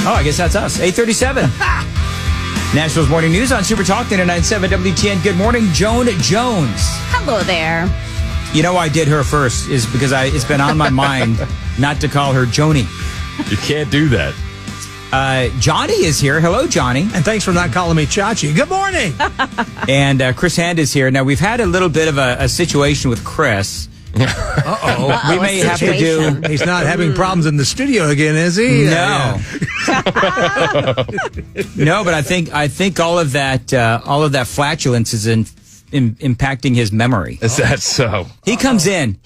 Oh, I guess that's us. 8:37. Nashville's Morning News on Super Talk 99.7 WTN. Good morning, Joan Jones. Hello there. You know why I did her first is because it's been on my mind not to call her Joni. You can't do that. Johnny is here. Hello, Johnny. And thanks for not calling me Chachi. Good morning. And Chris Hand is here. Now, we've had a little bit of a situation with Chris. Uh-oh. We may have to do... He's not having problems in the studio again, is he? No. No, but I think all of that flatulence is impacting his memory. Is that so? He comes in,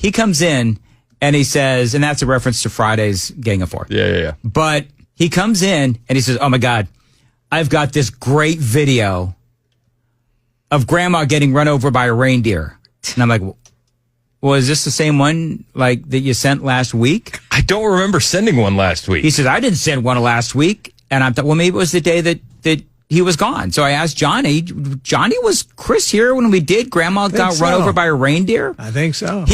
and he says, and that's a reference to Friday's Gang of Four. Yeah. But he comes in and he says, "Oh my God, I've got this great video of Grandma getting run over by a reindeer." And I'm like, "Well, is this the same one like that you sent last week?" I don't remember sending one last week. He says, "I didn't send one last week." And I thought, well, maybe it was the day that he was gone. So I asked Johnny, was Chris here when we did Grandma got run over by a reindeer? I think so.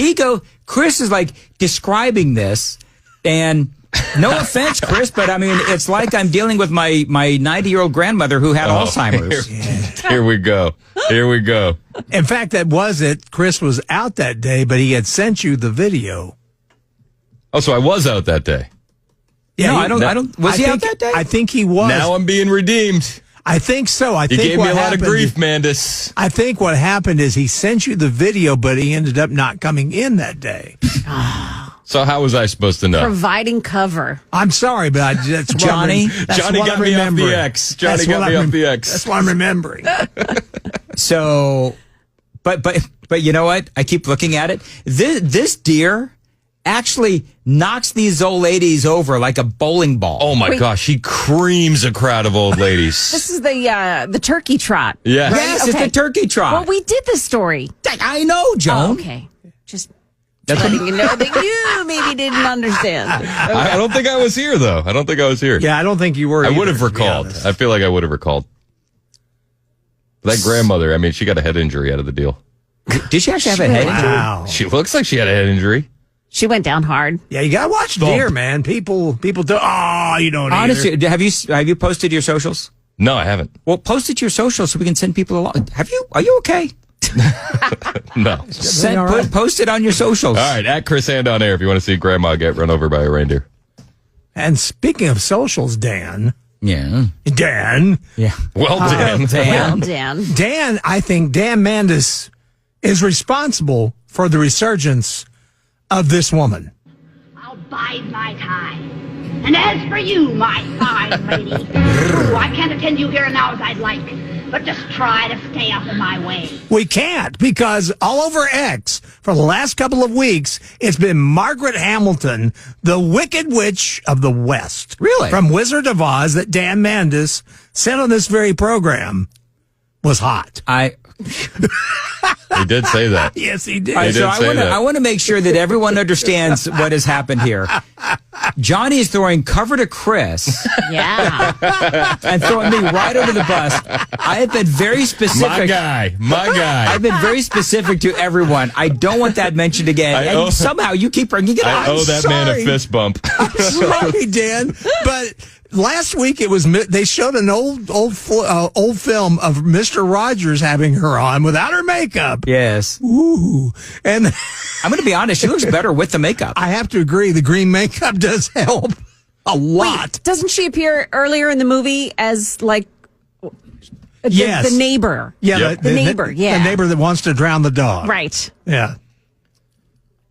Chris is like describing this, and no offense, Chris, but I mean, it's like I'm dealing with my 90-year-old grandmother who had Alzheimer's. Here we go. In fact, that was it. Chris was out that day, but he had sent you the video. Oh, so I was out that day. Yeah, I don't. Was he out that day? I think he was. Now I'm being redeemed. I think so. He gave me a lot of grief, Mandis. I think what happened is he sent you the video, but he ended up not coming in that day. So how was I supposed to know? Providing cover. I'm sorry, but that's Johnny. Johnny got me off the X. Johnny got me off the X. That's what I'm remembering. So, but you know what? I keep looking at it. This deer actually knocks these old ladies over like a bowling ball. Oh my gosh, he creams a crowd of old ladies. This is the turkey trot. Yeah. Right? Yes, Okay. it's the turkey trot. Well, we did this story. I know, Joan. Oh, okay. Just letting you know that you maybe didn't understand. I don't think I was here, though. I don't think I was here. Yeah, I don't think you were. I would either, have recalled. I feel like I would have recalled. That grandmother, I mean, she got a head injury out of the deal. Did she actually have a head injury? Wow. She looks like she had a head injury. She went down hard. Yeah, you gotta watch deer, man. People do. Oh, you don't. Honestly, have you posted your socials? No, I haven't. Well, post it to your socials so we can send people along. Are you okay? No. Post it on your socials. All right, at Chris Hand on air if you want to see Grandma get run over by a reindeer. And speaking of socials, Dan. Yeah. Yeah. Well, Dan. Dan. I think Dan Mandis is responsible for the resurgence of this woman. I'll bide my time. And as for you, my fine lady, I can't attend you here and now as I'd like, but just try to stay out of my way. We can't, because all over X for the last couple of weeks, it's been Margaret Hamilton, the Wicked Witch of the West. Really? From Wizard of Oz that Dan Mandis said on this very program was hot. He did say that. Yes, he did. So I want to make sure that everyone understands what has happened here. Johnny is throwing cover to Chris. Yeah. And throwing me right under the bus. I have been very specific. My guy. I've been very specific to everyone. I don't want that mentioned again. Somehow you keep bringing it up. I owe that man a fist bump. I'm sorry, Dan, but last week they showed an old film of Mr. Rogers having her on without her makeup. Yes. Ooh. And I'm going to be honest, she looks better with the makeup. I have to agree, the green makeup does help a lot. Wait, doesn't she appear earlier in the movie as like yes. the neighbor? Yeah, the neighbor. Yeah, the neighbor that wants to drown the dog. Right. Yeah.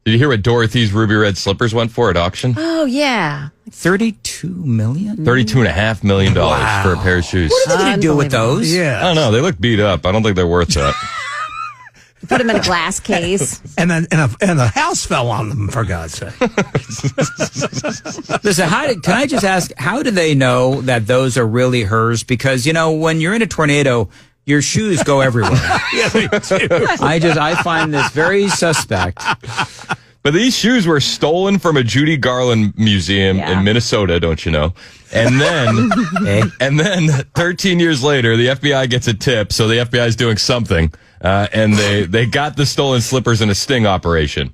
Did you hear what Dorothy's ruby red slippers went for at auction? Oh yeah, $32 million. $32.5 million for a pair of shoes. What are they going to do with those? Yeah. I don't know. They look beat up. I don't think they're worth that. Put them in a glass case. And then and a house fell on them, for God's sake. Listen, can I just ask, how do they know that those are really hers? Because, when you're in a tornado, your shoes go everywhere. Yeah, they do. I find this very suspect. But these shoes were stolen from a Judy Garland museum in Minnesota, don't you know? And then 13 years later, the FBI gets a tip, so the FBI is doing something, and they got the stolen slippers in a sting operation.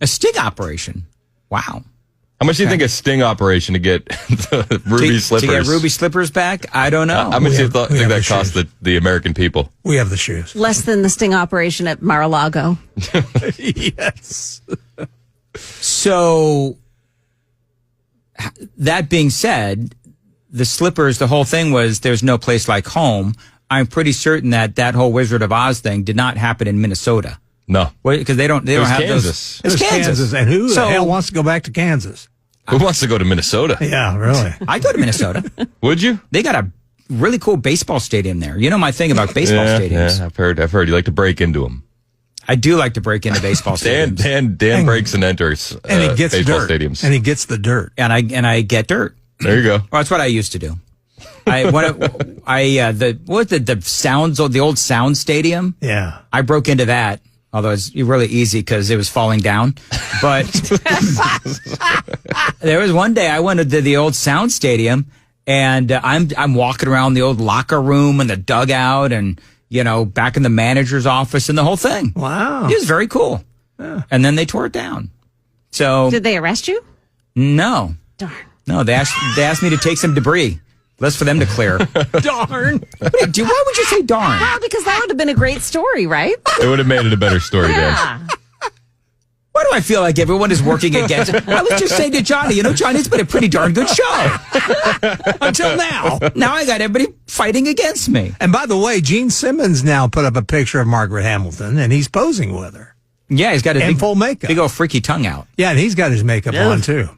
A sting operation? Wow. How much do you think a sting operation to get the ruby slippers? To get ruby slippers back? I don't know. How much do you think that cost the American people? We have the shoes. Less than the sting operation at Mar-a-Lago. Yes. So, that being said, the slippers, the whole thing was there's no place like home. I'm pretty certain that whole Wizard of Oz thing did not happen in Minnesota. No. Because they don't have Kansas. those. It's Kansas. And who the hell wants to go back to Kansas? Who wants to go to Minnesota? Yeah, really. I'd go to Minnesota. Would you? They got a really cool baseball stadium there. You know my thing about baseball stadiums. Yeah, I've heard you like to break into them. I do like to break into baseball stadiums. Dan breaks and enters and he gets baseball dirt. stadiums. And he gets the dirt. And I get dirt. There you go. Well, that's what I used to do. The sounds, the old sound stadium. Yeah. I broke into that. Although it's really easy because it was falling down. But there was one day I went to the old sound stadium and I'm walking around the old locker room and the dugout and, back in the manager's office and the whole thing. Wow. It was very cool. Yeah. And then they tore it down. So. Did they arrest you? No. Darn. No, they asked me to take some debris. Less for them to clear. Darn. Why would you say darn? Well, because that would have been a great story, right? It would have made it a better story, Dan. Why do I feel like everyone is working against it? I was just saying to Johnny, Johnny, it's been a pretty darn good show. Until now. Now I got everybody fighting against me. And by the way, Gene Simmons now put up a picture of Margaret Hamilton, and he's posing with her. Yeah, he's got his full makeup. Big old freaky tongue out. Yeah, and he's got his makeup on, too.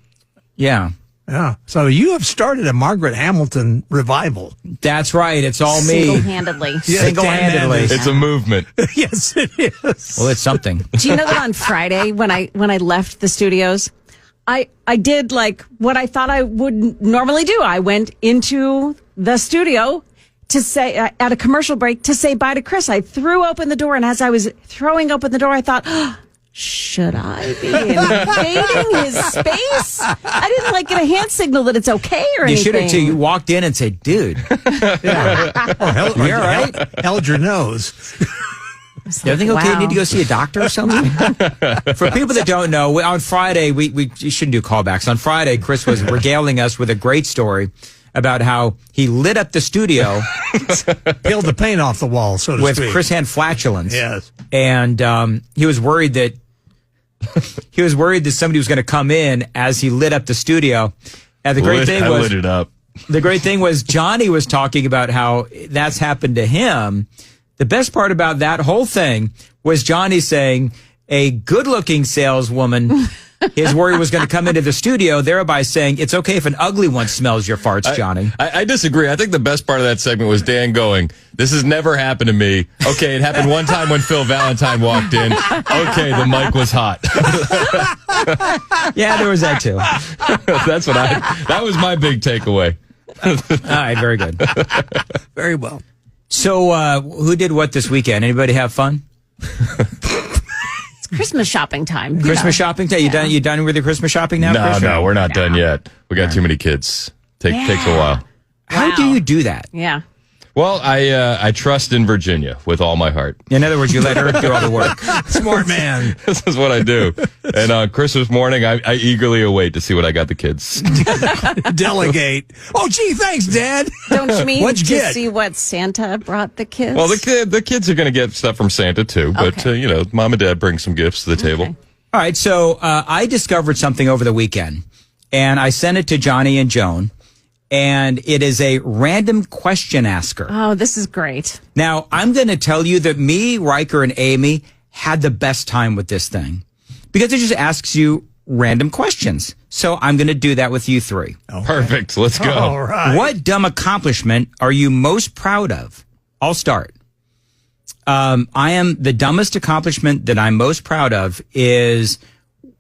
Yeah. Yeah. So you have started a Margaret Hamilton revival. That's right. It's all me. Single-handedly. Yeah, Single-handedly. It's a movement. Yes, it is. Well, it's something. Do you know that on Friday when I left the studios, I did like what I thought I would normally do. I went into the studio to say at a commercial break to say bye to Chris. I threw open the door, and as I was throwing open the door, I thought, should I be invading his space? I didn't get a hand signal that it's okay or anything. You should have, too. You walked in and said, dude. Yeah. You all right? Held your nose. You think, okay, you need to go see a doctor or something? For people that don't know, on Friday, we shouldn't do callbacks. On Friday, Chris was regaling us with a great story about how he lit up the studio. Peeled the paint off the wall, so to speak. With Chris hand flatulence. Yes. And he was worried that somebody was going to come in as he lit up the studio. And the great thing was, lit it up. The great thing was Johnny was talking about how that's happened to him. The best part about that whole thing was Johnny saying a good-looking saleswoman, his worry was going to come into the studio, thereby saying it's okay if an ugly one smells your farts, Johnny. I disagree. I think the best part of that segment was Dan going, this has never happened to me. Okay, it happened one time when Phil Valentine walked in. Okay, the mic was hot. Yeah, there was that too. That was my big takeaway. All right, very good. Very well. So, who did what this weekend? Anybody have fun? It's Christmas shopping time. Christmas shopping time? You done with your Christmas shopping now, Chris? No, we're not done yet. We got too many kids. Takes a while. How do you do that? Yeah. Well, I trust in Virginia with all my heart. In other words, you let her do all the work. Smart man. This is what I do. And on Christmas morning, I eagerly await to see what I got the kids. Delegate. Oh, gee, thanks, Dad. Don't you mean What'd you to get? see what Santa brought the kids? Well, the kids are going to get stuff from Santa too, but Mom and Dad bring some gifts to the table. All right, so I discovered something over the weekend, and I sent it to Johnny and Joan. And it is a random question asker. Oh, this is great. Now, I'm going to tell you that me, Riker, and Amy had the best time with this thing because it just asks you random questions. So I'm going to do that with you three. Okay. Perfect. Let's go. All right. What dumb accomplishment are you most proud of? I'll start. The dumbest accomplishment that I'm most proud of is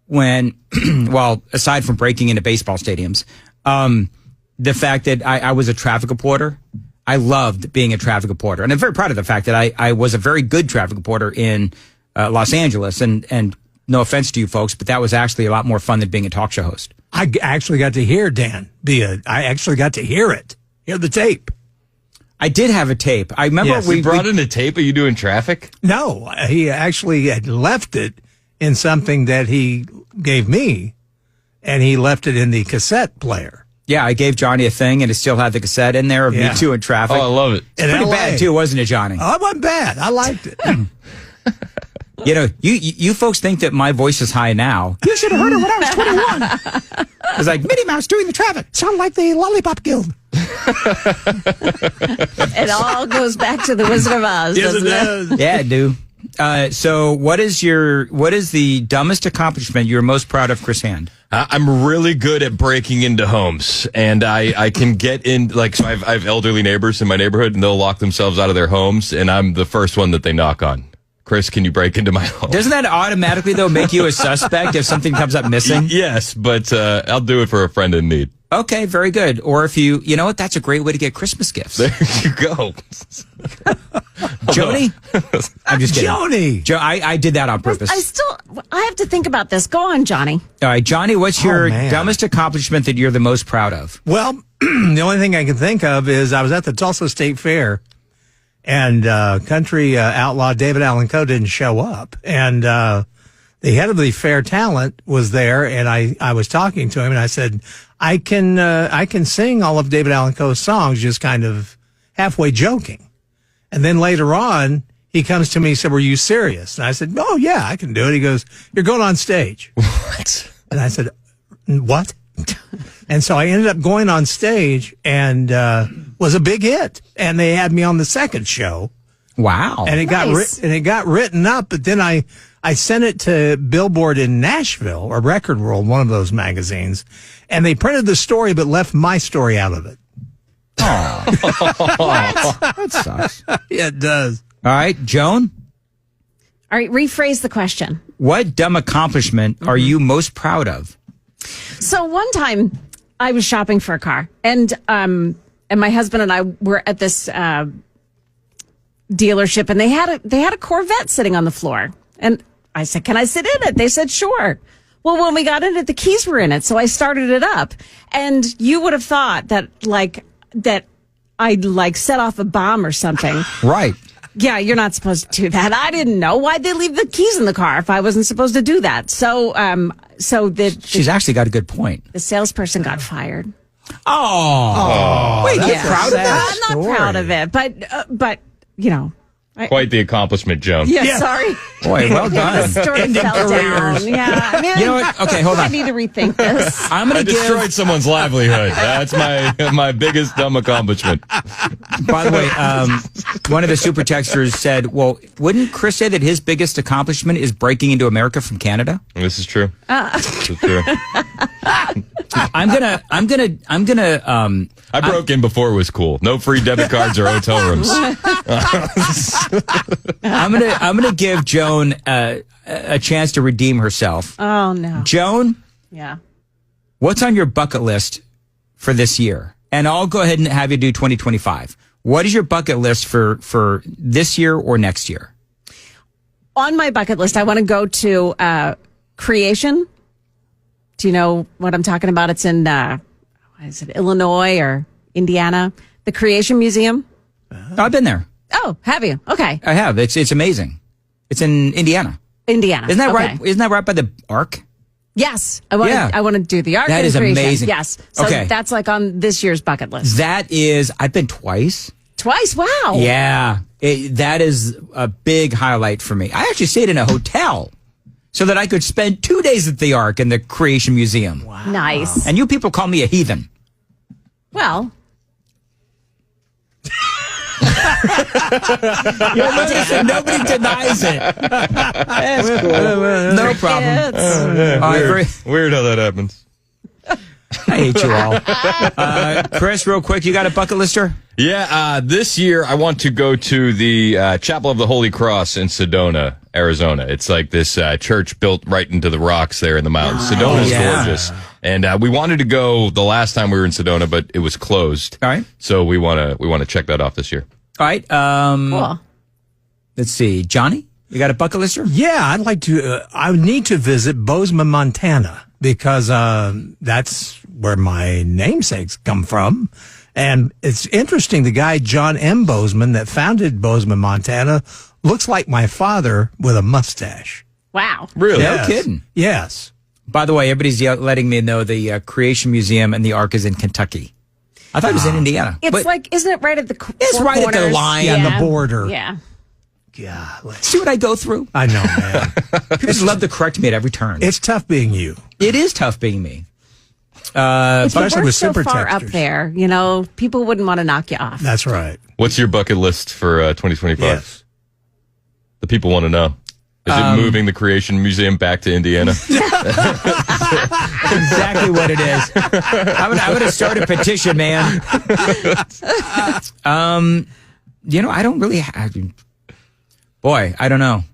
when, well, aside from breaking into baseball stadiums, the fact that I was a traffic reporter. I loved being a traffic reporter. And I'm very proud of the fact that I was a very good traffic reporter in Los Angeles. And no offense to you folks, but that was actually a lot more fun than being a talk show host. I actually got to hear Dan I actually got to hear it. Hear the tape. I did have a tape. I remember we brought in a tape. Are you doing traffic? No, he actually had left it in something that he gave me. and he left it in the cassette player. Yeah, I gave Johnny a thing, and it still had the cassette in there of Yeah. Me Too in traffic. Oh, I love it. It's pretty bad, too, wasn't it, Johnny? Oh, it wasn't bad. I liked it. You know, you folks think that my voice is high now. You should have heard it when I was 21. It was like Minnie Mouse doing the traffic. Sound like the Lollipop Guild. It all goes back to the Wizard of Oz, doesn't it? Yeah, it do. So what is the dumbest accomplishment you're most proud of, Chris Hand? I'm really good at breaking into homes, and I can get in, like, so I have elderly neighbors in my neighborhood, and they'll lock themselves out of their homes, and I'm the first one that they knock on. Chris, can you break into my home? Doesn't that automatically, though, make you a suspect if something comes up missing? Yes, but I'll do it for a friend in need. Okay, very good. Or if you know what, that's a great way to get Christmas gifts. There you go. Joni? I'm just kidding. Joni! I did that on purpose. I have to think about this. Go on, Johnny. All right, Johnny, what's your man. dumbest accomplishment that you're the most proud of? Well, the only thing I can think of is I was at the Tulsa State Fair, and country outlaw David Allan Coe didn't show up. And the head of the fair talent was there, and I was talking to him, and I said, I can sing all of David Allan Coe's songs, just kind of halfway joking. And then later on, he comes to me and said, were you serious? And I said, oh, yeah, I can do it. He goes, you're going on stage. What? And I said, what? And so I ended up going on stage and was a big hit. And they had me on the second show. Wow. And it got written up, but then I sent it to Billboard in Nashville or Record World, one of those magazines, and they printed the story but left my story out of it. That sucks. Yeah, it does. All right, Joan, All right, rephrase the question. what dumb accomplishment are you most proud of? So one time I was shopping for a car, and my husband and I were at this dealership, and they had a Corvette sitting on the floor. And I said, can I sit in it? They said, sure. Well, when we got in it, the keys were in it. So I started it up. And you would have thought that I'd set off a bomb or something. Right. Yeah, you're not supposed to do that. I didn't know. Why'd they leave the keys in the car if I wasn't supposed to do that? So She's actually got a good point. the salesperson got fired. Oh. Wait, you're proud of that? I'm not proud of it, but you know. Quite the accomplishment, Joan. Yeah, sorry. Boy, well done. The story fell down. Yeah, I mean, You know what? Okay, hold I on. need to rethink this. I'm I going to give, destroyed someone's livelihood. That's my biggest dumb accomplishment. by the way, one of the super texters said, well, wouldn't Chris say that his biggest accomplishment is breaking into America from Canada? This is true. This is true. I'm gonna I broke in before it was cool. No free debit cards or hotel rooms. I'm gonna give Joan a chance to redeem herself. Oh no. Joan, Yeah. what's on your bucket list for this year? And I'll go ahead and have you do 2025. What is your bucket list for this year or next year? On my bucket list, I want to go to Creation. Do you know what I'm talking about? It's in Illinois or Indiana? The Creation Museum. I've been there. Oh, have you? Okay. I have. It's amazing. It's in Indiana. Indiana. Isn't that Okay. right? Isn't that right by the Ark? Yes. I want to do the art. That and is Creation. amazing. Yes. So Okay. that's like on this year's bucket list. That is. I've been twice. Twice. Wow. Yeah, that is a big highlight for me. I actually stayed in a hotel so that I could spend 2 days at the Ark and the Creation Museum. Wow. Nice. And you people call me a heathen. Well. Nobody denies it. That's cool. No problem. Weird how that happens. I hate you all. Chris, real quick, you got a bucket lister? Yeah, this year I want to go to the Chapel of the Holy Cross in Sedona, Arizona. It's like this church built right into the rocks there in the mountains. Sedona's gorgeous. And we wanted to go the last time we were in Sedona, but it was closed. All right. So we want to check that off this year. All right. Cool. Let's see. Johnny, you got a bucket lister? Yeah, I'd like to. I would need to visit Bozeman, Montana, because that's where my namesakes come from. And it's interesting. The guy, John M. Bozeman, that founded Bozeman, Montana, looks like my father with a mustache. Wow. Really? No kidding. Yes. By the way, everybody's letting me know the Creation Museum and the Ark is in Kentucky. I thought it was in Indiana. It's like, isn't it right at the It's right at the line on the border. Yeah. Golly. See what I go through? I know, man. People just love to correct me at every turn. It's tough being you. It is tough being me. Especially we're with so super far texters. up there, people wouldn't want to knock you off. That's right. What's your bucket list for 2025? Yes. The people want to know. Is it moving the Creation Museum back to Indiana? Exactly what it is. I'm gonna start a petition, man. I don't really have. Boy, I don't know.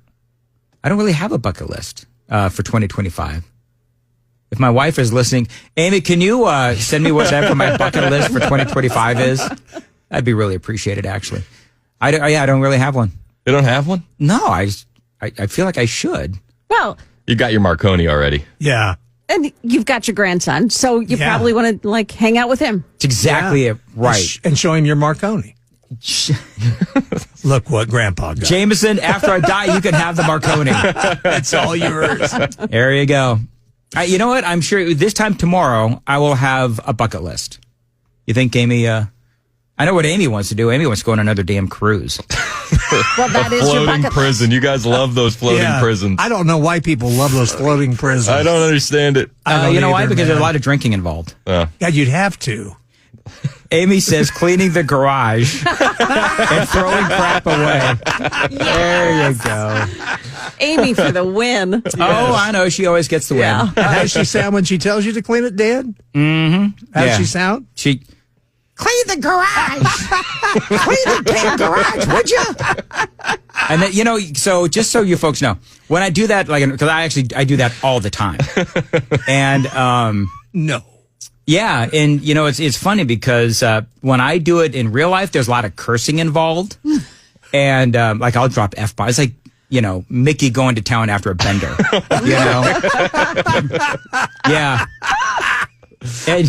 I don't really have a bucket list for 2025. If my wife is listening, Amy, can you send me whatever my bucket list for 2025 is? That'd be really appreciated, actually. I don't really have one. You don't have one? No, I feel like I should. Well, You got your Marconi already. Yeah. and you've got your grandson, so you Yeah. probably want to hang out with him. It's exactly it. Right. And show him your Marconi. Look what Grandpa got. Jameson, after I die, you can have the Marconi. It's all yours. There you go. You know what? I'm sure this time tomorrow, I will have a bucket list. You think Amy, I know what Amy wants to do. Amy wants to go on another damn cruise. Well, that is your Floating bucket prison. You guys love those floating prisons. I don't know why people love those floating prisons. I don't understand it. I don't You know why? either, Because there's a man. lot of drinking involved. God, you'd have to. Amy says cleaning the garage and throwing crap away. There you go. Amy for the win. Oh, I know. She always gets the win. Yeah. How does she sound when she tells you to clean it, Dad? Mm-hmm. How does she sound? She clean the garage. Clean the damn garage, would you? And then, so just so you folks know, when I do that, because I do that all the time. And No. yeah, and it's funny because when I do it in real life, there's a lot of cursing involved, and I'll drop F-bombs, like Mickey going to town after a bender, yeah. And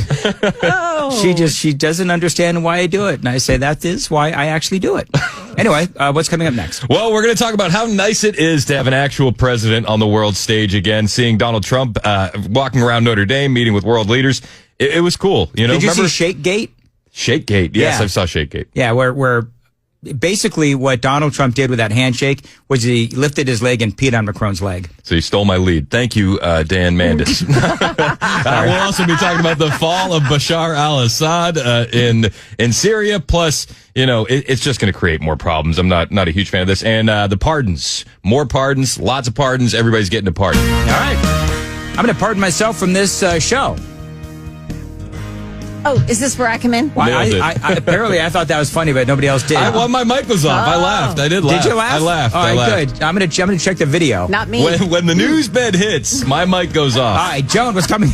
she doesn't understand why I do it, and I say that is why I actually do it. Anyway, what's coming up next? Well, we're going to talk about how nice it is to have an actual president on the world stage again. Seeing Donald Trump walking around Notre Dame, meeting with world leaders. It was cool. Did you see Shakegate? Shakegate. Yes, Yeah. I saw Shakegate. Yeah, where basically what Donald Trump did with that handshake was he lifted his leg and peed on Macron's leg. So you stole my lead. Thank you, Dan Mandis. We'll also be talking about the fall of Bashar al-Assad in Syria. Plus, it's just going to create more problems. I'm not a huge fan of this. And the pardons. More pardons. Lots of pardons. Everybody's getting a pardon. All right. I'm going to pardon myself from this show. Oh, is this where I come in? Well, Nailed it. I apparently, I thought that was funny, but nobody else did. My mic was off. I laughed. I did laugh. Did you laugh? I laughed. All right, I laughed. good. I'm gonna check the video. Not me. When the news bed hits, my mic goes off. All right, Joan was coming.